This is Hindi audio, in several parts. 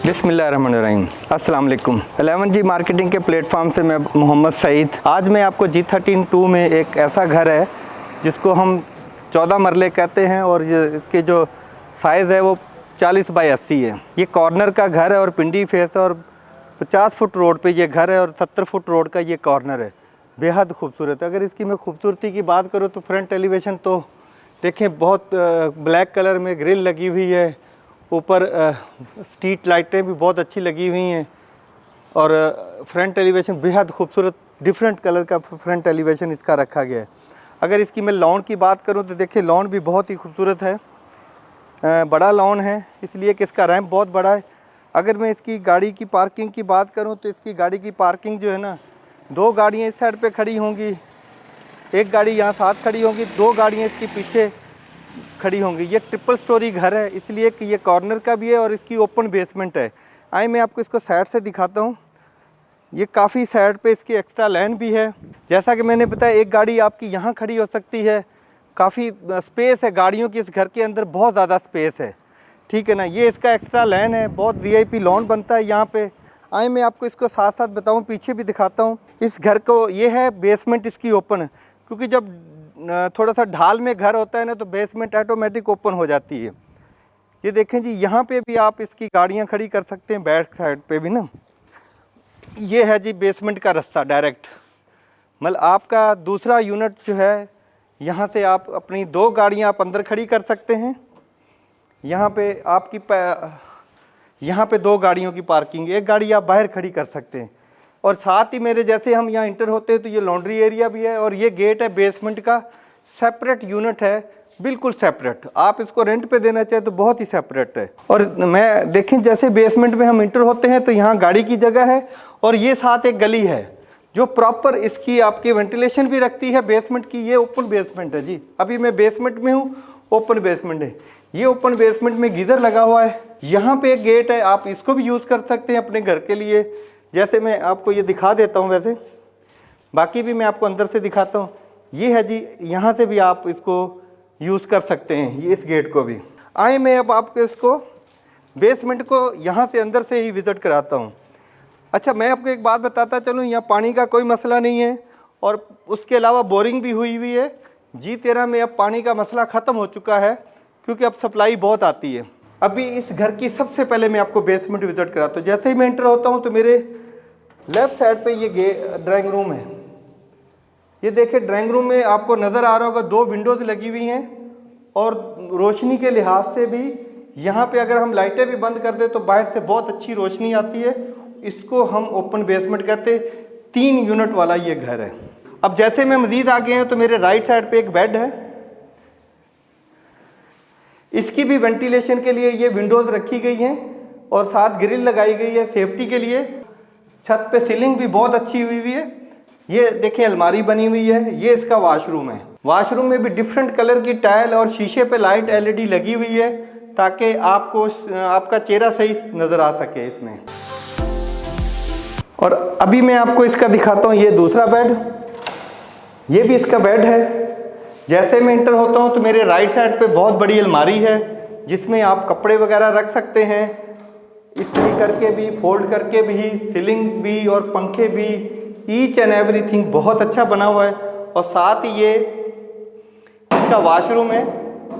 बिस्मिल्लाहिर्रहमानिर्रहीम। अस्सलाम वालेकुम। 11G मार्केटिंग के प्लेटफॉर्म से मैं मोहम्मद सईद। आज मैं आपको G13-2 में एक ऐसा घर है जिसको हम 14 मरले कहते हैं और इसके जो साइज़ है वो 40 बाई 80 है। ये कॉर्नर का घर है और पिंडी फेस है और 50 फुट रोड पे ये घर है और 70 फुट रोड का ये कॉर्नर है। बेहद खूबसूरत है। अगर इसकी मैं खूबसूरती की बात करूँ तो फ्रंट एलिवेशन तो देखें, बहुत ब्लैक कलर में ग्रिल लगी हुई है। ऊपर स्ट्रीट लाइटें भी बहुत अच्छी लगी हुई हैं और फ्रंट एलिवेशन बेहद खूबसूरत डिफरेंट कलर का फ्रंट एलिवेशन इसका रखा गया है। अगर इसकी मैं लॉन की बात करूं तो देखिए लॉन भी बहुत ही खूबसूरत है। बड़ा लॉन है इसलिए कि इसका रैंप बहुत बड़ा है। अगर मैं इसकी गाड़ी की पार्किंग की बात करूं तो इसकी गाड़ी की पार्किंग जो है ना, 2 गाड़ियाँ इस साइड पर खड़ी होंगी, एक गाड़ी यहाँ साथ खड़ी होंगी, 2 गाड़ियाँ इसके पीछे खड़ी होंगी। ये ट्रिपल स्टोरी घर है इसलिए कि ये कॉर्नर का भी है और इसकी ओपन बेसमेंट है। आइए मैं आपको इसको साइड से दिखाता हूँ। ये काफ़ी साइड पे इसकी एक्स्ट्रा लैन भी है। जैसा कि मैंने बताया, एक गाड़ी आपकी यहाँ खड़ी हो सकती है। काफ़ी स्पेस है गाड़ियों की, इस घर के अंदर बहुत ज़्यादा स्पेस है, ठीक है ना। ये इसका एक्स्ट्रा लैन है, बहुत VIP लॉन बनता है यहाँ पे। आइए मैं आपको इसको साथ साथ बताऊँ, पीछे भी दिखाता हूँ। इस घर को ये है बेसमेंट इसकी ओपन है, क्योंकि जब थोड़ा सा ढाल में घर होता है ना तो बेसमेंट ऑटोमेटिक ओपन हो जाती है। ये देखें जी, यहाँ पे भी आप इसकी गाड़ियाँ खड़ी कर सकते हैं, बैक साइड पे भी ना। ये है जी बेसमेंट का रास्ता डायरेक्ट, मतलब आपका दूसरा यूनिट जो है, यहाँ से आप अपनी 2 गाड़ियाँ आप अंदर खड़ी कर सकते हैं। यहाँ पे आपकी यहाँ पे 2 गाड़ियों की पार्किंग, एक गाड़ी आप बाहर खड़ी कर सकते हैं। और साथ ही मेरे जैसे हम यहाँ इंटर होते हैं तो ये लॉन्ड्री एरिया भी है और ये गेट है बेसमेंट का, सेपरेट यूनिट है, बिल्कुल सेपरेट। आप इसको रेंट पे देना चाहे तो बहुत ही सेपरेट है। और मैं देखें, जैसे बेसमेंट में हम इंटर होते हैं तो यहाँ गाड़ी की जगह है और ये साथ एक गली है जो प्रॉपर इसकी आपकी वेंटिलेशन भी रखती है बेसमेंट की। ये ओपन बेसमेंट है जी, अभी मैं बेसमेंट में हूँ, ओपन बेसमेंट है। ये ओपन बेसमेंट में गीज़र लगा हुआ है। यहाँ पे एक गेट है, आप इसको भी यूज़ कर सकते हैं अपने घर के लिए। जैसे मैं आपको ये दिखा देता हूँ, वैसे बाकी भी मैं आपको अंदर से दिखाता हूँ। ये है जी, यहाँ से भी आप इसको यूज़ कर सकते हैं, ये इस गेट को भी। आए मैं अब आपको इसको बेसमेंट को यहाँ से अंदर से ही विज़िट कराता हूँ। अच्छा, मैं आपको एक बात बताता चलूँ, यहाँ पानी का कोई मसला नहीं है और उसके अलावा बोरिंग भी हुई हुई है। G13 में अब पानी का मसला ख़त्म हो चुका है क्योंकि अब सप्लाई बहुत आती है। अभी इस घर की सबसे पहले मैं आपको बेसमेंट विज़िट कराता हूँ। जैसे ही मैं एंटर होता हूँ तो मेरे लेफ़्ट साइड पे ये ड्राइंग रूम है। ये देखिए, ड्राइंग रूम में आपको नज़र आ रहा होगा 2 विंडोज़ लगी हुई हैं और रोशनी के लिहाज से भी यहाँ पे अगर हम लाइटें भी बंद कर दें तो बाहर से बहुत अच्छी रोशनी आती है। इसको हम ओपन बेसमेंट कहते हैं। 3 यूनिट वाला ये घर है। अब जैसे मैं मज़ीद आगे हैं तो मेरे राइट साइड पर एक बेड है। इसकी भी वेंटिलेशन के लिए ये विंडोज़ रखी गई हैं और साथ ग्रिल लगाई गई है सेफ्टी के लिए। छत पे सीलिंग भी बहुत अच्छी हुई हुई है। ये देखिए अलमारी बनी हुई है। ये इसका वॉशरूम है। वॉशरूम में भी डिफरेंट कलर की टाइल और शीशे पे लाइट LED लगी हुई है ताकि आपको आपका चेहरा सही नज़र आ सके इसमें। और अभी मैं आपको इसका दिखाता हूँ, ये दूसरा बेड, ये भी इसका बेड है। जैसे मैं इंटर होता हूँ तो मेरे राइट साइड पे बहुत बड़ी अलमारी है जिसमें आप कपड़े वगैरह रख सकते हैं, इस्त्री करके भी, फोल्ड करके भी, सीलिंग भी और पंखे भी, ईच एंड एवरीथिंग बहुत अच्छा बना हुआ है। और साथ ही ये इसका वॉशरूम है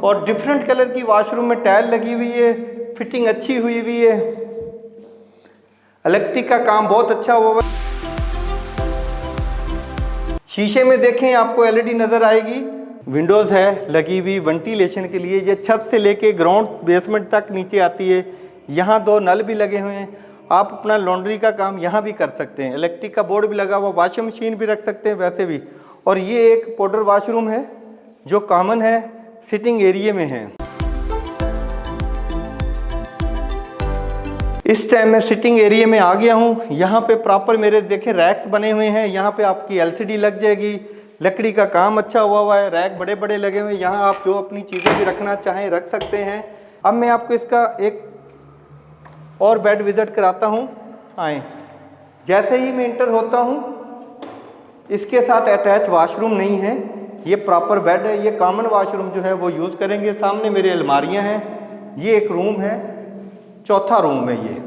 और डिफरेंट कलर की वॉशरूम में टाइल लगी हुई है, फिटिंग अच्छी हुई हुई है, इलेक्ट्रिक का काम बहुत अच्छा हुआ है। शीशे में देखें आपको LED नज़र आएगी। विंडोज़ है लगी हुई वेंटिलेशन के लिए। ये छत से लेके ग्राउंड बेसमेंट तक नीचे आती है। यहाँ 2 नल भी लगे हुए हैं। आप अपना लॉन्ड्री का काम यहाँ भी कर सकते हैं। इलेक्ट्रिक का बोर्ड भी लगा हुआ, वॉशिंग मशीन भी रख सकते हैं वैसे भी। और ये एक पाउडर वॉशरूम है जो कॉमन है, सिटिंग एरिया में है। इस टाइम मैं सिटिंग एरिया में आ गया हूँ। यहाँ पे प्रॉपर मेरे देखें रैक्स बने हुए हैं। यहाँ पे आपकी LCD लग जाएगी। लकड़ी का काम अच्छा हुआ है, रैक बड़े बड़े लगे हुए हैं। यहाँ आप जो अपनी चीज़ें भी रखना चाहें रख सकते हैं। अब मैं आपको इसका एक और बेड विज़िट कराता हूँ। आए, जैसे ही मैं इंटर होता हूँ, इसके साथ अटैच वॉशरूम नहीं है, ये प्रॉपर बेड है। ये कॉमन वॉशरूम जो है वो यूज़ करेंगे। सामने मेरे अलमारियाँ हैं। ये एक रूम है, चौथा रूम है ये।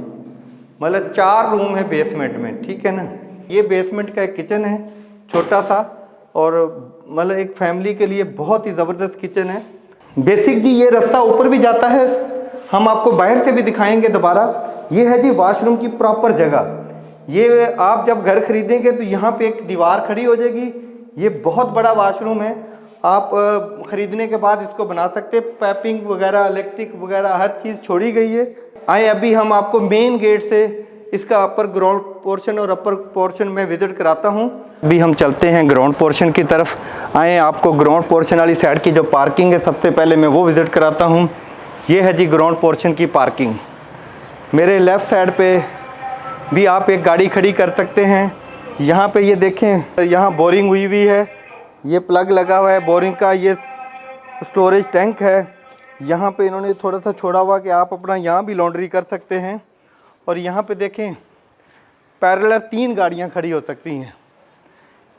मतलब 4 रूम है बेसमेंट में, ठीक है ना। ये बेसमेंट का एक किचन है छोटा सा, और मतलब एक फैमिली के लिए बहुत ही ज़बरदस्त किचन है। बेसिक जी ये रास्ता ऊपर भी जाता है, हम आपको बाहर से भी दिखाएंगे दोबारा। ये है जी वॉशरूम की प्रॉपर जगह। ये आप जब घर खरीदेंगे तो यहाँ पे एक दीवार खड़ी हो जाएगी। ये बहुत बड़ा वॉशरूम है, आप ख़रीदने के बाद इसको बना सकते हैं। पाइपिंग वगैरह, इलेक्ट्रिक वगैरह हर चीज़ छोड़ी गई है। आए अभी हम आपको मेन गेट से इसका अपर ग्राउंड पोर्शन और अपर पोर्शन में विज़िट कराता हूँ। अभी हम चलते हैं ग्राउंड पोर्शन की तरफ। आए आपको ग्राउंड पोर्शन वाली साइड की जो पार्किंग है सबसे पहले मैं वो विज़िट कराता हूँ। ये है जी ग्राउंड पोर्शन की पार्किंग। मेरे लेफ़्ट साइड पे भी आप एक गाड़ी खड़ी कर सकते हैं। यहाँ पे ये देखें, यहाँ बोरिंग हुई हुई है, ये प्लग लगा हुआ है बोरिंग का। ये स्टोरेज टैंक है। यहाँ पे इन्होंने थोड़ा सा छोड़ा हुआ कि आप अपना यहाँ भी लॉन्ड्री कर सकते हैं। और यहाँ पे देखें पैरेलल 3 गाड़ियाँ खड़ी हो सकती हैं।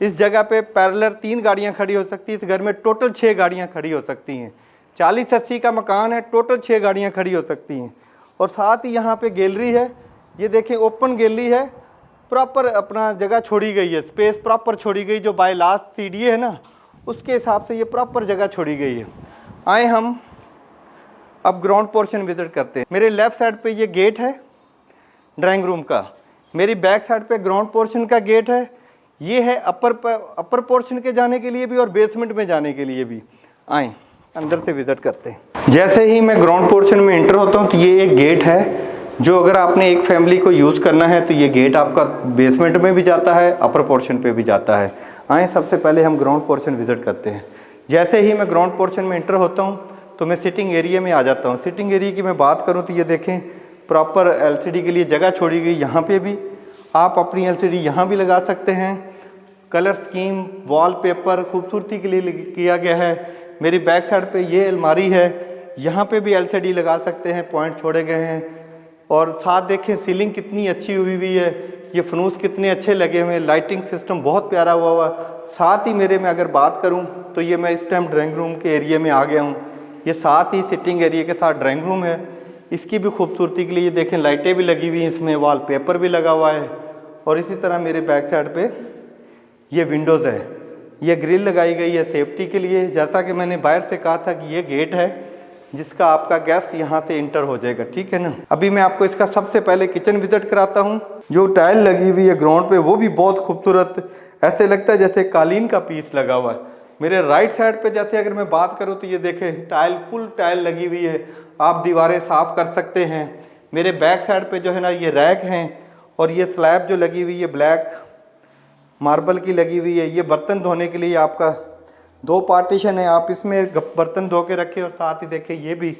इस जगह पे पैरेलल 3 गाड़ियाँ खड़ी हो सकती हैं। इस घर में टोटल 6 गाड़ियाँ खड़ी हो सकती हैं। 40-80 का मकान है, टोटल 6 गाड़ियाँ खड़ी हो सकती हैं। और साथ ही यहाँ पे गैलरी है। ये देखें ओपन गैलरी है, प्रॉपर अपना जगह छोड़ी गई है, स्पेस प्रॉपर छोड़ी गई। जो बाय लास्ट सीढ़ी है ना, उसके हिसाब से ये प्रॉपर जगह छोड़ी गई है। आए हम अब ग्राउंड पोर्शन विजिट करते हैं। मेरे लेफ़्ट साइड पे ये गेट है ड्राइंग रूम का, मेरी बैक साइड पे ग्राउंड पोर्शन का गेट है। ये है अपर पोर्शन के जाने के लिए भी और बेसमेंट में जाने के लिए भी। आए अंदर से विजिट करते हैं। जैसे ही मैं ग्राउंड पोर्शन में एंटर होता हूँ तो ये एक गेट है, जो अगर आपने एक फैमिली को यूज़ करना है तो ये गेट आपका बेसमेंट में भी जाता है, अपर पोर्शन पे भी जाता है। आए सबसे पहले हम ग्राउंड पोर्शन विजिट करते हैं। जैसे ही मैं ग्राउंड पोर्शन में एंटर होता हूँ तो मैं सिटिंग एरिया में आ जाता हूँ। सिटिंग एरिया की मैं बात करूँ तो ये देखें प्रॉपर एलसीडी के लिए जगह छोड़ी गई। यहाँ पे भी आप अपनी एलसीडी यहाँ भी लगा सकते हैं। कलर स्कीम, वॉलपेपर खूबसूरती के लिए किया गया है। मेरी बैक साइड पे ये अलमारी है, यहाँ पे भी एलसीडी लगा सकते हैं, पॉइंट छोड़े गए हैं। और साथ देखें सीलिंग कितनी अच्छी हुई है, ये फनूस कितने अच्छे लगे हुए हैं, लाइटिंग सिस्टम बहुत प्यारा हुआ। साथ ही मेरे में अगर बात करूं तो ये मैं इस टाइम ड्राइंग रूम के एरिया में आ गया हूं। ये साथ ही सिटिंग एरिया के साथ ड्राइंग रूम है। इसकी भी खूबसूरती के लिए ये देखें लाइटें भी लगी हुई हैं, इसमें वॉलपेपर भी लगा हुआ है। और इसी तरह मेरे बैक साइड पे ये विंडोज़ है, ये ग्रिल लगाई गई है सेफ्टी के लिए। जैसा कि मैंने बाहर से कहा था कि ये गेट है जिसका आपका गैस यहाँ से इंटर हो जाएगा, ठीक है ना। अभी मैं आपको इसका सबसे पहले किचन विजिट कराता हूँ। जो टाइल लगी हुई है ग्राउंड पे वो भी बहुत खूबसूरत, ऐसे लगता है जैसे कालीन का पीस लगा हुआ है। मेरे राइट साइड पे जैसे अगर मैं बात करूँ तो ये देखें टाइल, फुल टाइल लगी हुई है, आप दीवारें साफ़ कर सकते हैं। मेरे बैक साइड पे जो है ना ये रैक हैं, और ये स्लैब जो लगी हुई है ब्लैक मार्बल की लगी हुई है। ये बर्तन धोने के लिए आपका 2 पार्टीशन है, आप इसमें बर्तन धो के रखें। और साथ ही देखें ये भी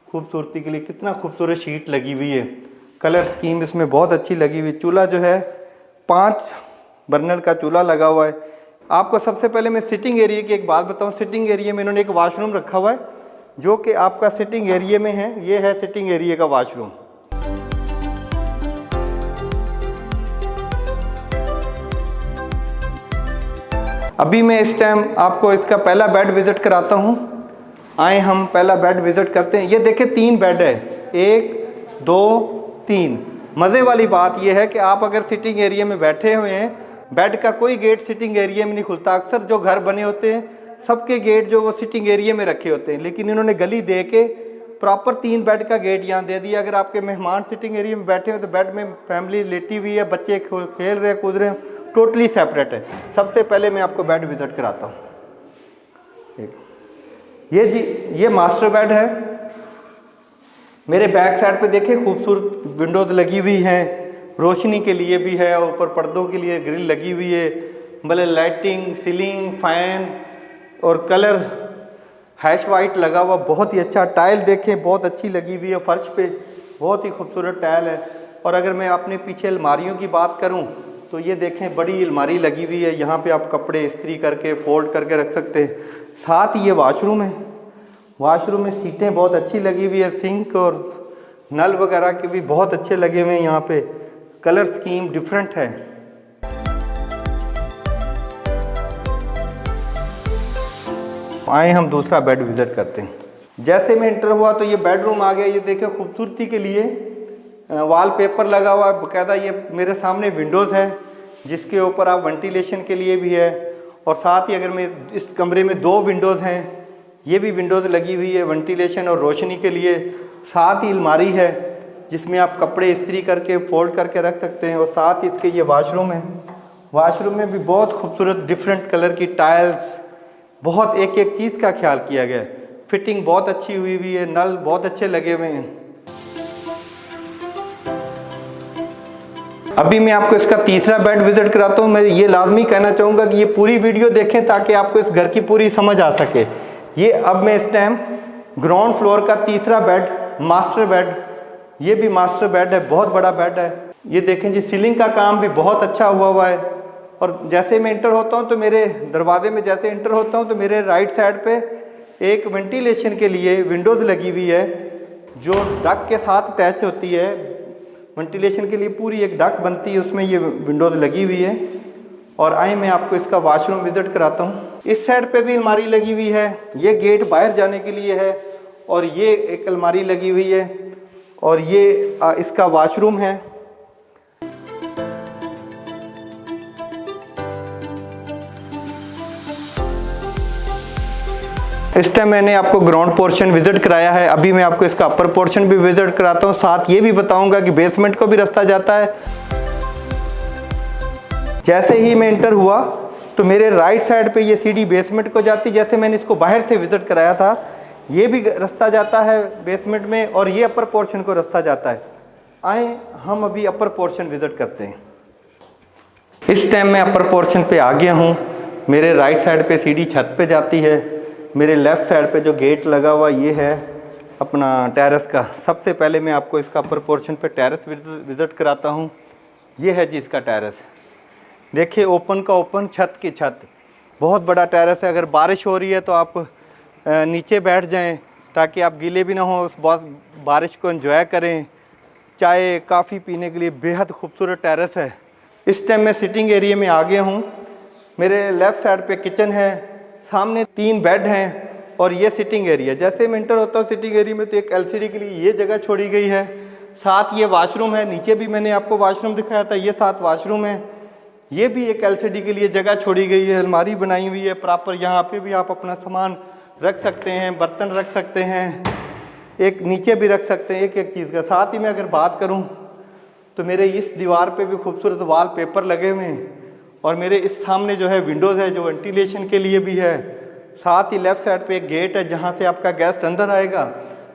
खूबसूरती के लिए कितना खूबसूरत शीट लगी हुई है। कलर स्कीम इसमें बहुत अच्छी लगी हुई। चूल्हा जो है 5 बर्नर का चूल्हा लगा हुआ है। आपको सबसे पहले मैं सिटिंग एरिया की एक बात बताऊं। सिटिंग एरिया में इन्होंने एक वॉशरूम रखा हुआ है जो कि आपका सिटिंग एरिया में है। ये है सिटिंग एरिया का वॉशरूम। अभी मैं इस टाइम आपको इसका पहला बेड विजिट कराता हूँ। आए हम पहला बेड विजिट करते हैं। ये देखें 3 बेड है, 1 2 3। मज़े वाली बात यह है कि आप अगर सिटिंग एरिया में बैठे हुए हैं, बेड का कोई गेट सिटिंग एरिया में नहीं खुलता। अक्सर जो घर बने होते हैं सबके गेट जो वो सिटिंग एरिया में रखे होते हैं, लेकिन इन्होंने गली दे के प्रॉपर 3 बेड का गेट यहाँ दे दिया। अगर आपके मेहमान सिटिंग एरिया में बैठे हो तो बेड में फैमिली लेटी हुई है, बच्चे खेल रहे हैं, कूद रहे हैं, टोटली सेपरेट है। सबसे पहले मैं आपको बेड विजिट कराता हूँ। ये मास्टर बेड है। मेरे बैक साइड पे देखिए खूबसूरत विंडोज लगी हुई हैं, रोशनी के लिए भी है, और ऊपर पर्दों के लिए ग्रिल लगी हुई है। मतलब लाइटिंग, सीलिंग, फैन और कलर हैश वाइट लगा हुआ, बहुत ही अच्छा। टाइल देखें बहुत अच्छी लगी हुई है, फर्श पे बहुत ही खूबसूरत टाइल है। और अगर मैं अपने पीछे अलमारियों की बात करूं तो ये देखें बड़ी अलमारी लगी हुई है, यहाँ पे आप कपड़े इस्त्री करके फोल्ड करके रख सकते हैं। साथ ही ये वॉशरूम है, वॉशरूम में सीटें बहुत अच्छी लगी हुई है, सिंक और नल वगैरह के भी बहुत अच्छे लगे हुए हैं। यहाँ पे कलर स्कीम डिफरेंट है। आए हम दूसरा बेड विजिट करते हैं। जैसे मैं इंटर हुआ तो ये बेडरूम आ गया। ये देखें खूबसूरती के लिए वॉलपेपर लगा हुआ है बाकायदा। ये मेरे सामने विंडोज़ है जिसके ऊपर आप वेंटिलेशन के लिए भी है, और साथ ही अगर मैं इस कमरे में 2 विंडोज़ हैं, ये भी विंडोज़ लगी हुई है वेंटिलेशन और रोशनी के लिए। साथ ही अलमारी है जिसमें आप कपड़े इस्त्री करके फोल्ड करके रख सकते हैं, और साथ ही इसके ये वॉशरूम है। वॉशरूम में भी बहुत खूबसूरत डिफरेंट कलर की टाइल्स, बहुत एक एक चीज़ का ख्याल किया गया है। फिटिंग बहुत अच्छी हुई है, नल बहुत अच्छे लगे हुए हैं। अभी मैं आपको इसका तीसरा बेड विजिट कराता हूँ। मैं ये लाजमी कहना चाहूँगा कि ये पूरी वीडियो देखें ताकि आपको इस घर की पूरी समझ आ सके। ये अब मैं इस टाइम ग्राउंड फ्लोर का तीसरा बेड, मास्टर बेड, ये भी मास्टर बेड है, बहुत बड़ा बेड है। ये देखें जी, सीलिंग का काम भी बहुत अच्छा हुआ है। और जैसे मैं इंटर होता हूँ तो मेरे दरवाजे में जैसे इंटर होता हूँ तो मेरे राइट साइड पे एक वेंटिलेशन के लिए विंडोज़ लगी हुई है जो डक के साथ अटैच होती है। वेंटिलेशन के लिए पूरी एक डक बनती है, उसमें ये विंडोज़ लगी हुई है। और आए मैं आपको इसका वॉशरूम विजिट कराता हूँ। इस साइड पे भी अलमारी लगी हुई है, ये गेट बाहर जाने के लिए है, और ये एक अलमारी लगी हुई है, और ये इसका वॉशरूम है। इस टाइम मैंने आपको ग्राउंड पोर्शन विजिट कराया है, अभी मैं आपको इसका अपर पोर्शन भी विजिट कराता हूँ। साथ ये भी बताऊंगा कि बेसमेंट को भी रास्ता जाता है। जैसे ही मैं इंटर हुआ तो मेरे राइट साइड पे ये सीढ़ी बेसमेंट को जाती, जैसे मैंने इसको बाहर से विजिट कराया था ये भी रास्ता जाता है बेसमेंट में, और ये अपर पोर्शन को रास्ता जाता है। आए हम अभी अपर पोर्शन विजिट करते हैं। इस टाइम मैं अपर पोर्शन पे आ गया हूँ। मेरे राइट साइड पे सीढ़ी छत पे जाती है, मेरे लेफ़्ट साइड पे जो गेट लगा हुआ ये है अपना टेरेस का। सबसे पहले मैं आपको इसका अपर पोर्शन पे टेरेस विजिट कराता हूँ। ये है जी इसका टेरेस, देखिए ओपन का ओपन, छत की छत, बहुत बड़ा टेरेस है। अगर बारिश हो रही है तो आप नीचे बैठ जाएं ताकि आप गीले भी ना हो, उस बारिश को एंजॉय करें। चाय काफ़ी पीने के लिए बेहद खूबसूरत टेरेस है। इस टाइम मैं सिटिंग एरिया में आ गया हूँ। मेरे लेफ़्ट साइड पे किचन है, सामने 3 बेड हैं, और ये सिटिंग एरिया। जैसे मैं इंटर होता हूँ सिटिंग एरिया में तो एक एलसीडी के लिए ये जगह छोड़ी गई है। साथ ये वॉशरूम है, नीचे भी मैंने आपको वॉशरूम दिखाया था, ये साथ वॉशरूम है। ये भी एक एलसीडी के लिए जगह छोड़ी गई है, अलमारी बनाई हुई है प्रॉपर। यहाँ पे भी आप अपना सामान रख सकते हैं, बर्तन रख सकते हैं, एक नीचे भी रख सकते हैं एक एक चीज़ का। साथ ही मैं अगर बात करूँ तो मेरे इस दीवार पे भी खूबसूरत वॉलपेपर लगे हुए हैं, और मेरे इस सामने जो है विंडोज़ है जो वेंटिलेशन के लिए भी है। साथ ही लेफ़्ट साइड पे एक गेट है जहाँ से आपका गेस्ट अंदर आएगा।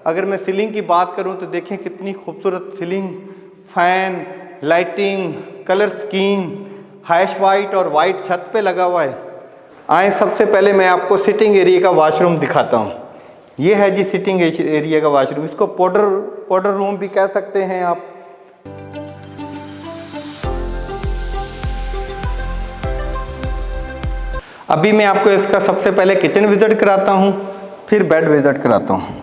अगर मैं सीलिंग की बात करूँ तो देखें कितनी खूबसूरत ceiling, fan, lighting, colour scheme, hash white और वाइट छत पे लगा हुआ है। आए सबसे पहले मैं आपको सिटिंग एरिया का वॉशरूम दिखाता हूँ। ये है जी सिटिंग एरिया का वॉशरूम, इसको पाउडर रूम भी कह सकते हैं आप। अभी मैं आपको इसका सबसे पहले किचन विजिट कराता हूँ, फिर बेड विजिट कराता हूँ।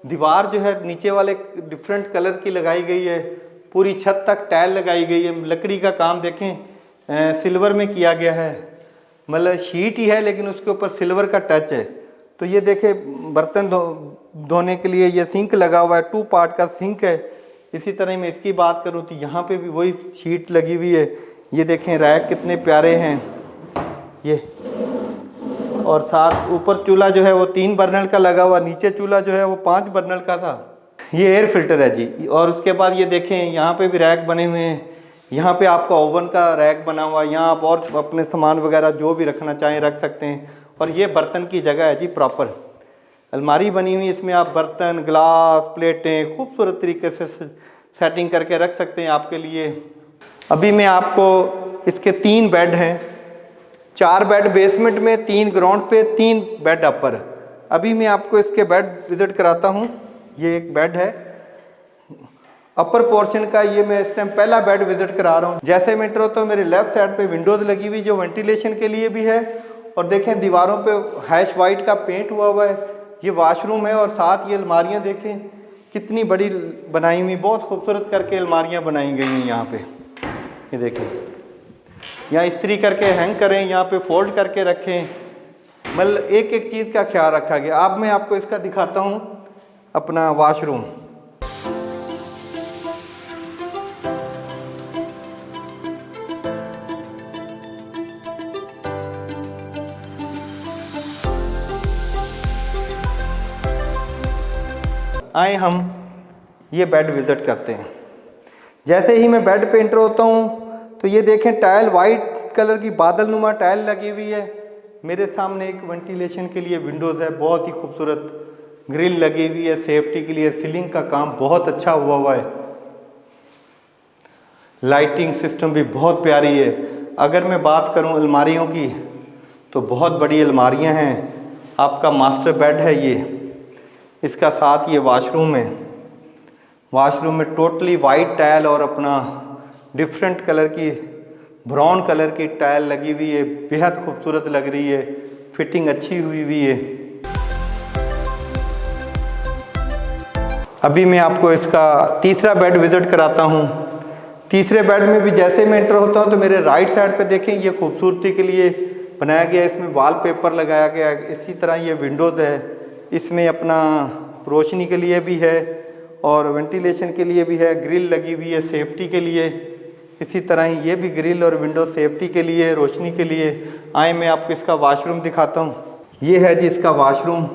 दीवार जो है नीचे वाले डिफरेंट कलर की लगाई गई है, पूरी छत तक टाइल लगाई गई है। लकड़ी का काम देखें सिल्वर में किया गया है, मतलब शीट ही है लेकिन उसके ऊपर सिल्वर का टच है। तो ये देखें बर्तन धोने के लिए ये सिंक लगा हुआ है, 2 पार्ट का सिंक है। इसी तरह मैं इसकी बात करूँ तो यहाँ पे भी वही शीट लगी हुई है। ये देखें रैक कितने प्यारे हैं ये, और साथ ऊपर चूल्हा जो है वो 3 बर्नल का लगा हुआ, नीचे चूल्हा जो है वो 5 बर्नल का था। ये एयर फिल्टर है जी। और उसके बाद ये देखें यहाँ पे भी रैक बने हुए हैं, यहाँ पे आपका ओवन का रैक बना हुआ है, यहाँ आप और अपने सामान वगैरह जो भी रखना चाहें रख सकते हैं। और ये बर्तन की जगह है जी, प्रॉपर अलमारी बनी हुई, इसमें आप बर्तन, ग्लास, प्लेटें खूबसूरत तरीके से सेटिंग करके रख सकते हैं आपके लिए। अभी मैं आपको इसके 3 बेड हैं, 4 बेड बेसमेंट में, 3 ग्राउंड पे, 3 बेड अपर। अभी मैं आपको इसके बेड विजिट कराता हूँ। ये एक बेड है अपर पोर्शन का, ये मैं इस टाइम पहला बेड विजिट करा रहा हूँ। जैसे मैं एंटर होता हूँ मेरे लेफ्ट साइड पे विंडोज़ लगी हुई जो वेंटिलेशन के लिए भी है, और देखें दीवारों पे हैश वाइट का पेंट हुआ है। ये वॉशरूम है, और साथ ये अलमारियाँ देखें कितनी बड़ी बनाई हुई, बहुत खूबसूरत करके अलमारियाँ बनाई गई हैं यहाँ पे। ये देखें यहाँ इस्त्री करके हैंग करें, यहाँ पे फोल्ड करके रखें, मतलब एक एक चीज़ का ख्याल रखा गया। अब मैं आपको इसका दिखाता हूँ अपना वॉशरूम। आए हम ये बेड विज़िट करते हैं। जैसे ही मैं बेड पे एंटर होता हूँ तो ये देखें टाइल वाइट कलर की बादल नुमा टाइल लगी हुई है। मेरे सामने एक वेंटिलेशन के लिए विंडोज़ है, बहुत ही खूबसूरत ग्रिल लगी हुई है सेफ्टी के लिए। सीलिंग का काम बहुत अच्छा हुआ है, लाइटिंग सिस्टम भी बहुत प्यारी है। अगर मैं बात करूं अलमारियों की तो बहुत बड़ी अलमारियां हैं। आपका मास्टर बेड है ये, इसका साथ ये वॉशरूम है। वॉशरूम में टोटली वाइट टाइल और अपना डिफरेंट कलर की ब्राउन कलर की टाइल लगी हुई है, बेहद खूबसूरत लग रही है, फिटिंग अच्छी हुई हुई है। अभी मैं आपको इसका तीसरा बेड विज़िट कराता हूँ। तीसरे बेड में भी जैसे मैं एंटर होता हूँ तो मेरे राइट साइड पे देखें ये खूबसूरती के लिए बनाया गया, इसमें वॉलपेपर लगाया गया है। इसी तरह ये विंडोज़ है, इसमें अपना रोशनी के लिए भी है और वेंटिलेशन के लिए भी है। ग्रिल लगी हुई है सेफ्टी के लिए, इसी तरह ही ये भी ग्रिल और विंडो सेफ्टी के लिए, रोशनी के लिए। आए मैं आपको इसका वाशरूम दिखाता हूँ। ये है जी इसका वाशरूम,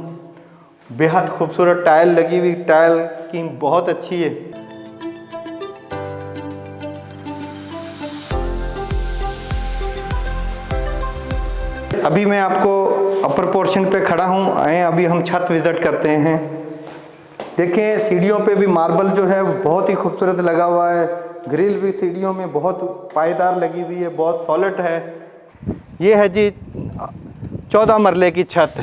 बेहद खूबसूरत टाइल लगी हुई, टाइल स्कीम बहुत अच्छी है। अभी मैं आपको अपर पोर्शन पे खड़ा हूँ। आए अभी हम छत विज़िट करते हैं। देखें सीढ़ियों पे भी मार्बल जो है बहुत ही खूबसूरत लगा हुआ है। ग्रिल भी सीढ़ियों में बहुत पायदार लगी हुई है, बहुत सॉलिड है। ये है जी 14 मरले की छत।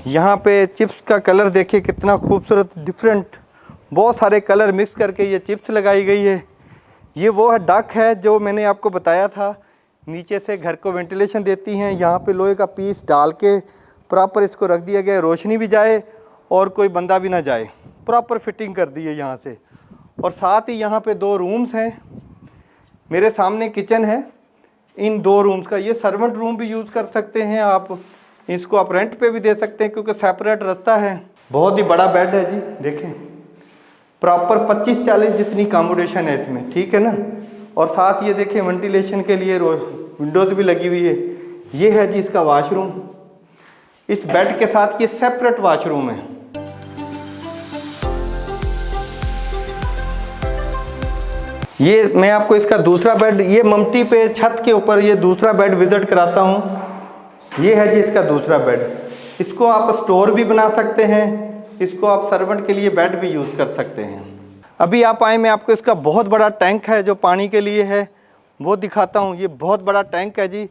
यहाँ पे चिप्स का कलर देखिए कितना खूबसूरत, डिफरेंट बहुत सारे कलर मिक्स करके ये चिप्स लगाई गई है। ये वो है डक है जो मैंने आपको बताया था, नीचे से घर को वेंटिलेशन देती हैं। यहाँ पे लोहे का पीस डाल के प्रॉपर इसको रख दिया गया है, रोशनी भी जाए और कोई बंदा भी ना जाए, प्रॉपर फिटिंग कर दी है यहाँ से। और साथ ही यहाँ पे 2 रूम्स हैं। मेरे सामने किचन है, इन 2 रूम्स का ये सर्वेंट रूम भी यूज़ कर सकते हैं आप, इसको आप रेंट पे भी दे सकते हैं क्योंकि सेपरेट रास्ता है। बहुत ही बड़ा बेड है जी, देखें प्रॉपर 25-40 जितनी अकोमोडेशन है इसमें, ठीक है ना। और साथ ये देखिए वेंटिलेशन के लिए विंडोज़ भी लगी हुई है। ये है जी इसका वाशरूम, इस बेड के साथ ये सेपरेट वाशरूम है। ये मैं आपको इसका दूसरा बेड, ये ममटी पे छत के ऊपर ये दूसरा बेड विज़िट कराता हूँ। ये है जी इसका दूसरा बेड, इसको आप स्टोर भी बना सकते हैं, इसको आप सर्वेंट के लिए बेड भी यूज़ कर सकते हैं। अभी आप आए मैं आपको इसका बहुत बड़ा टैंक है जो पानी के लिए है वो दिखाता हूँ। ये बहुत बड़ा टैंक है जी,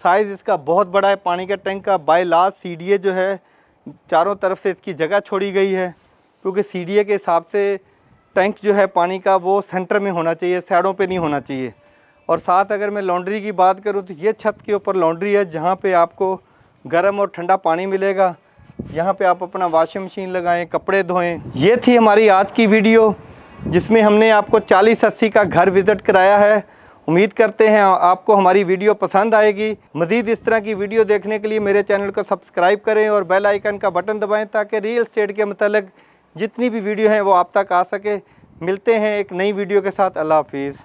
साइज़ इसका बहुत बड़ा है पानी का टैंक का। बाय लास्ट सीडीए जो है चारों तरफ से इसकी जगह छोड़ी गई है क्योंकि सीडीए के हिसाब से टैंक जो है पानी का वो सेंटर में होना चाहिए, साइडों पे नहीं होना चाहिए। और साथ अगर मैं लॉन्ड्री की बात करूँ तो ये छत के ऊपर लॉन्ड्री है जहाँ पे आपको गर्म और ठंडा पानी मिलेगा। यहाँ पे आप अपना वॉशिंग मशीन लगाएं, कपड़े धोएं। ये थी हमारी आज की वीडियो जिसमें हमने आपको 40-80 का घर विज़िट कराया है। उम्मीद करते हैं आपको हमारी वीडियो पसंद आएगी। मज़ीद इस तरह की वीडियो देखने के लिए मेरे चैनल को सब्सक्राइब करें और बेल आइकन का बटन दबाएं ताकि रियल एस्टेट के मतलब जितनी भी वीडियो हैं वो आप तक आ सके। मिलते हैं एक नई वीडियो के साथ। अल्लाह हाफिज़।